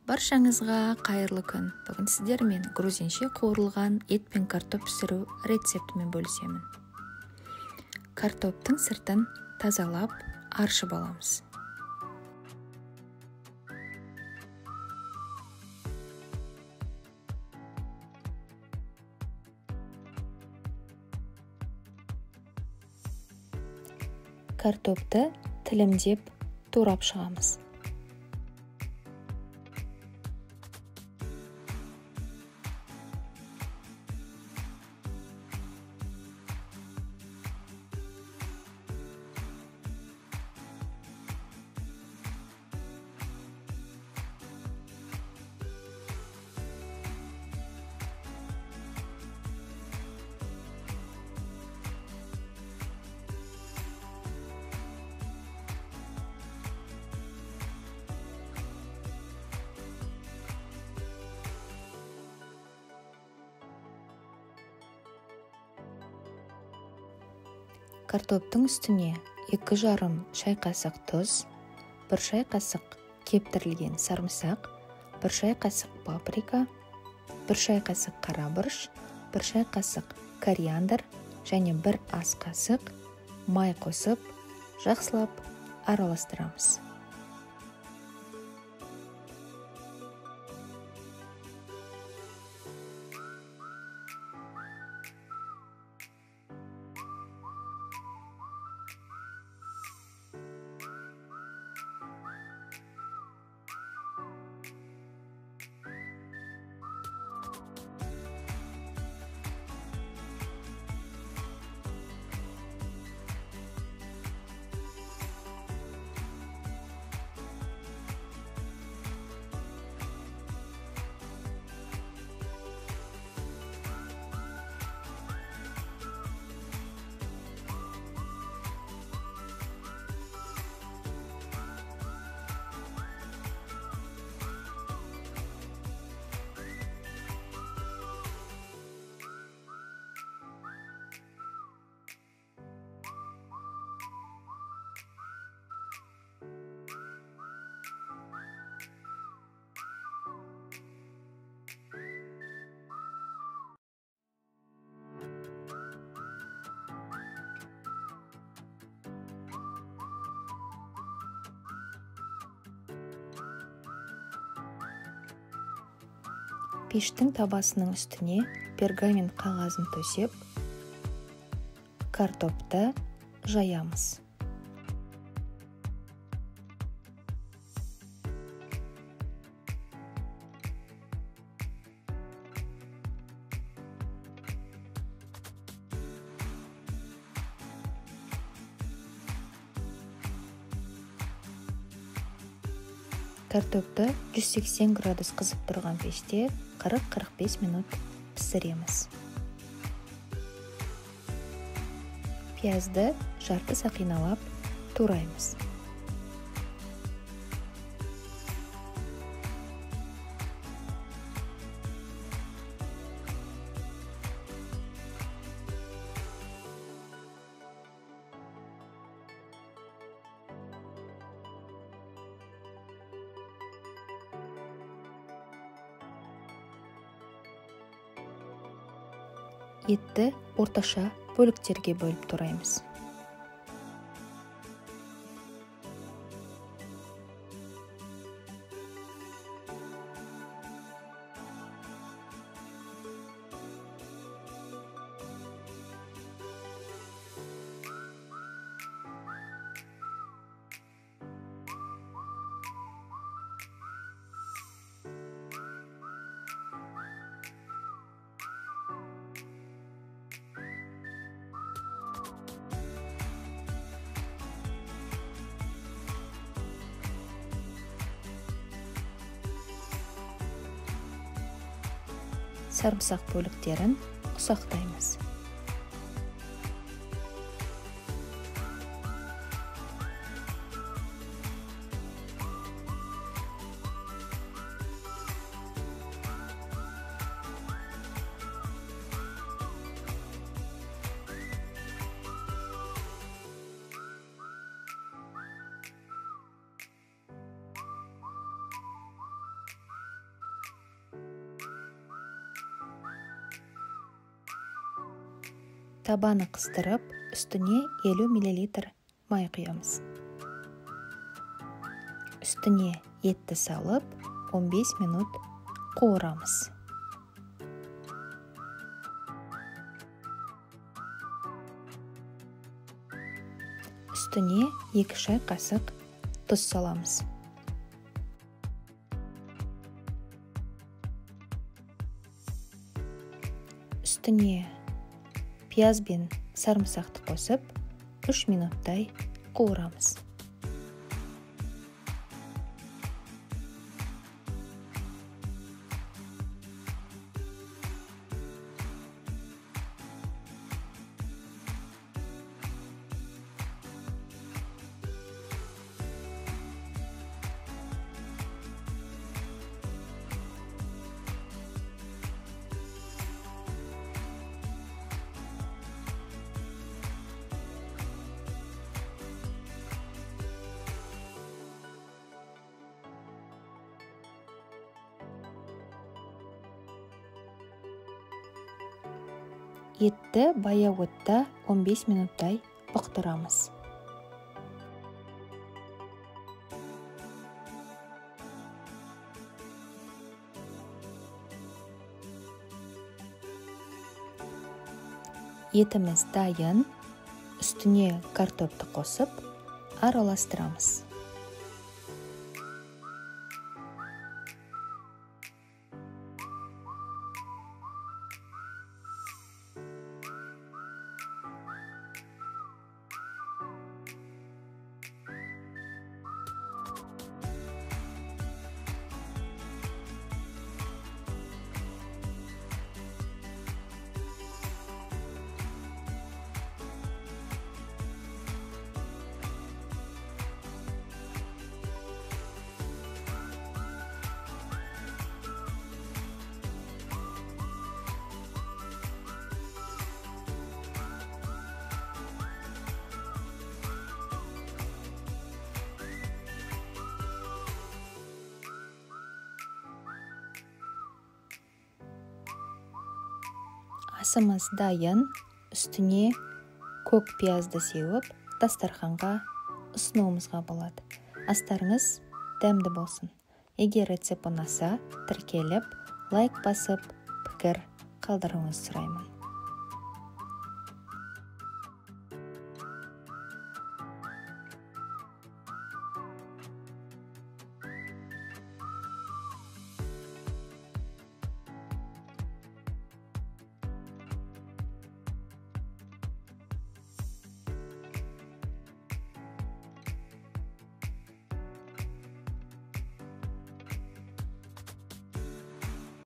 Баршаңызға қайырлы күн. Бүгін сіздермен грузинше қуырылған ет пен картоп пісіру рецептімен бөлісемін. Картоптың сыртын тазалап, аршып аламыз. Картопты тілімдеп турап шығамыз. Картоптың үстіне 2,5 шай қасық тұз, 1 шай қасық кептірілген сарымсақ, 1 шай қасық паприка, 1 шай қасық қара бұрыш, 1 шай қасық кориандр және 1 ас қасық май қосып, жақсылап араластырамыз. Пештің табасының үстіне пергамент қағазын төсеп, картопты жаямыз. Картопты 180 градус қызып тұрған пеште 40-45 минут пісіреміз. Пиязды жарты сақиналап тураймыз. Етті орташа бөліктерге бөліп тураймыз. Сарымсақ бөліктерін ұсақтаймыз. Табаны қыстырып, үстіне 50 мл май құямыз. Үстіне етті салып, 15 минут қуырамыз. Үстіне 2 шай қасық тұз саламыз. Үстіне пияз бен сарымсақты қосып, 3 минуттай қуырамыз. Етті баяу отта 15 минуттай бұқтырамыз. Етіміз дайын, үстіне картопты қосып, араластырамыз. Асымыз дайын, үстіне көк пиязды сеуіп, дастарханға ұсынуымызға болады. Астарыңыз дәмді болсын. Егер рецепт ұнаса, тіркеліп, лайк басып, пікір қалдыруыңызды сұраймын.